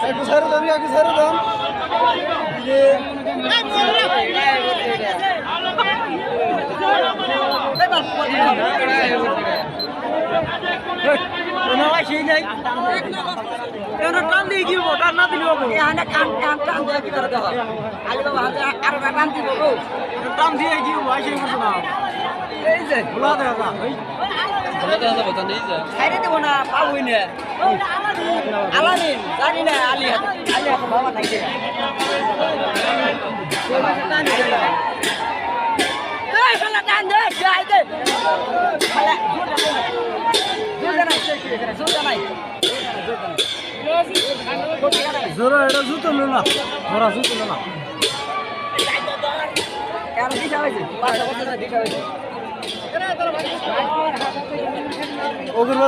একটু সাইরে দাম একটু সাইরে দাম টান দিয়ে কি হবো টান না দিলে হবো টান দিয়ে কি করে দেবো আলি বাবা হাতে আর টান দিব টান দিয়ে কি হবো আসে কিছু না এই যে ভোলা দেখা যা ভোলা দেখা যাবে তা নেই যা সাইরে দেবো না পাবই না আলামিন জানি না আলি হাতে বাবা থাকে এই শালা টান দে যাই দে শালা জোরা এটা জুতো না জোরা জুতো না কেন দিশা হয়েছে পাঁচটা বছর দিশা হয়েছে ওগুলো